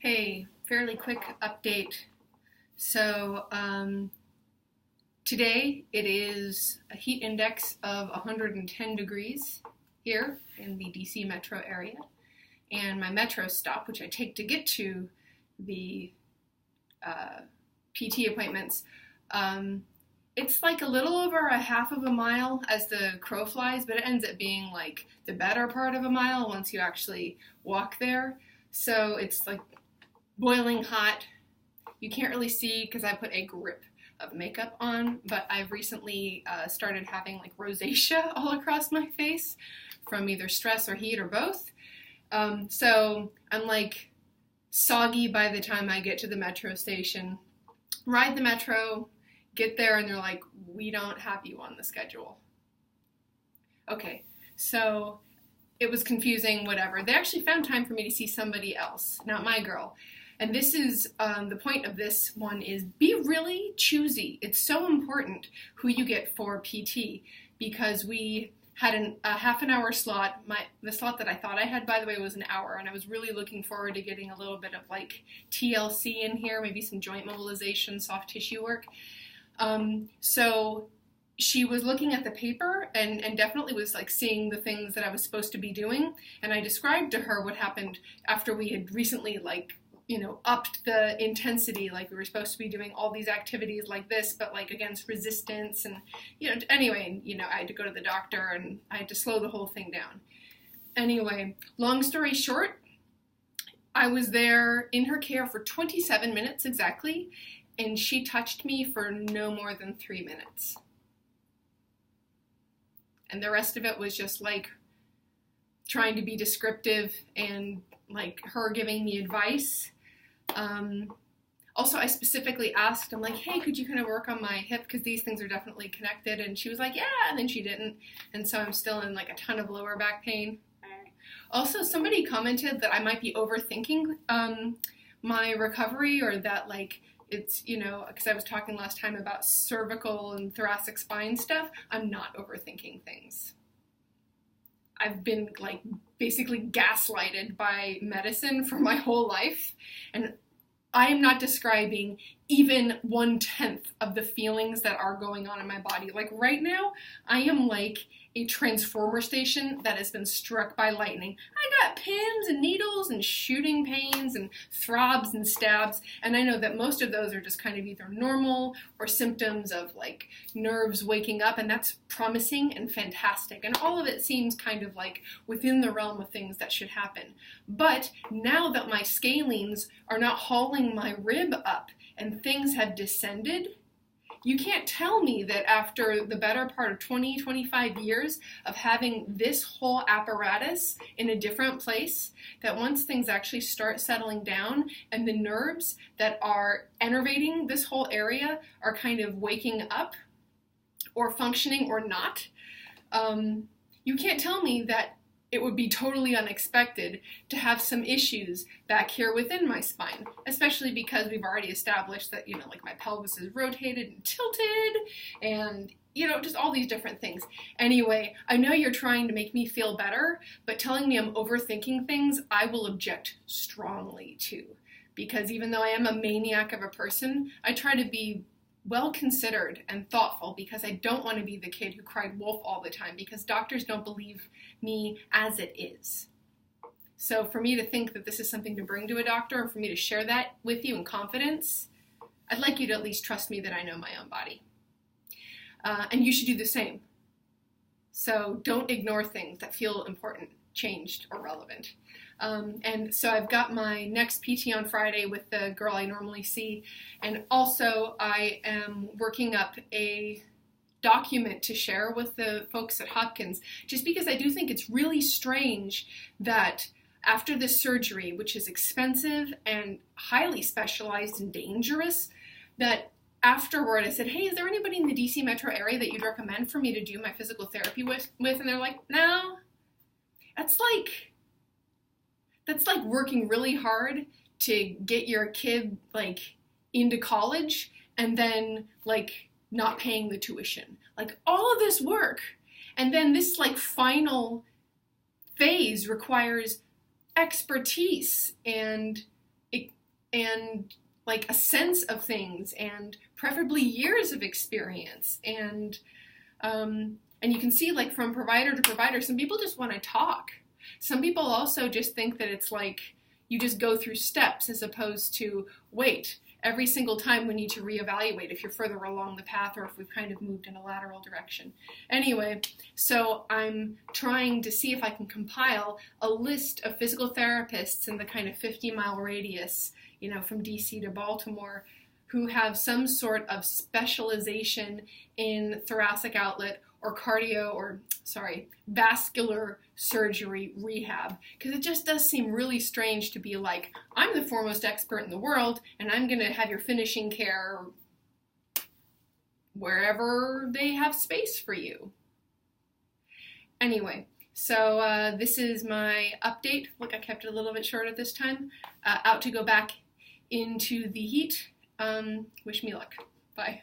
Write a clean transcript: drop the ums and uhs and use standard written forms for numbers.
Hey, fairly quick update. So, today it is a heat index of 110 degrees here in the DC metro area. And my metro stop, which I take to get to the PT appointments, it's like a little over a half of a mile as the crow flies, but it ends up being like the better part of a mile once you actually walk there. So it's like boiling hot. You can't really see because I put a grip of makeup on, but I've recently started having like rosacea all across my face from either stress or heat or both. So I'm like soggy by the time I get to the metro station. Ride the metro, get there, and they're like, we don't have you on the schedule. Okay, so it was confusing, whatever. They actually found time for me to see somebody else, not my girl. And this is, the point of this one is be really choosy. It's so important who you get for PT because we had a half an hour slot. The slot that I thought I had, by the way, was an hour, and I was really looking forward to getting a little bit of like TLC in here, maybe some joint mobilization, soft tissue work. So she was looking at the paper and definitely was like seeing the things that I was supposed to be doing. And I described to her what happened after we had recently upped the intensity. Like we were supposed to be doing all these activities like this, but like against resistance. And, anyway, I had to go to the doctor and I had to slow the whole thing down. Anyway, long story short, I was there in her care for 27 minutes exactly. And she touched me for no more than 3 minutes. And the rest of it was just like trying to be descriptive and like her giving me advice. Also, I specifically asked, I'm like, hey, could you kind of work on my hip? Because these things are definitely connected. And she was like, yeah, and then she didn't. And so I'm still in like a ton of lower back pain. Also, somebody commented that I might be overthinking my recovery, or that like it's, because I was talking last time about cervical and thoracic spine stuff. I'm not overthinking things. I've been like basically gaslighted by medicine for my whole life, and I am not describing even 1/10 of the feelings that are going on in my body. Like right now, I am like a transformer station that has been struck by lightning. I got pins and needles and shooting pains and throbs and stabs, and I know that most of those are just kind of either normal or symptoms of like nerves waking up, and that's promising and fantastic, and all of it seems kind of like within the realm of things that should happen. But now that my scalenes are not hauling my rib up and things have descended, you can't tell me that after the better part of 20, 25 years of having this whole apparatus in a different place, that once things actually start settling down and the nerves that are innervating this whole area are kind of waking up or functioning or not, you can't tell me that it would be totally unexpected to have some issues back here within my spine, especially because we've already established that, like my pelvis is rotated and tilted and, just all these different things. Anyway, I know you're trying to make me feel better, but telling me I'm overthinking things, I will object strongly to. Because even though I am a maniac of a person, I try to be well considered and thoughtful, because I don't want to be the kid who cried wolf all the time, because doctors don't believe me as it is. So for me to think that this is something to bring to a doctor, and for me to share that with you in confidence, I'd like you to at least trust me that I know my own body. And you should do the same. So don't ignore things that feel important, changed, or relevant. And so I've got my next PT on Friday with the girl I normally see. And also I am working up a document to share with the folks at Hopkins, just because I do think it's really strange that after this surgery, which is expensive and highly specialized and dangerous, that afterward I said, hey, is there anybody in the DC metro area that you'd recommend for me to do my physical therapy with? And they're like, no. That's like working really hard to get your kid like into college and then like not paying the tuition. Like all of this work, and then this like final phase requires expertise and and like a sense of things, and preferably years of experience. And you can see, like, from provider to provider, some people just want to talk. Some people also just think that it's like you just go through steps as opposed to, wait, every single time we need to reevaluate if you're further along the path or if we've kind of moved in a lateral direction. Anyway, so I'm trying to see if I can compile a list of physical therapists in the kind of 50-mile radius, from DC to Baltimore, who have some sort of specialization in thoracic outlet or vascular surgery rehab. Because it just does seem really strange to be like, I'm the foremost expert in the world, and I'm going to have your finishing care wherever they have space for you. Anyway, so this is my update. Look, I kept it a little bit short at this time. Out to go back into the heat. Wish me luck. Bye.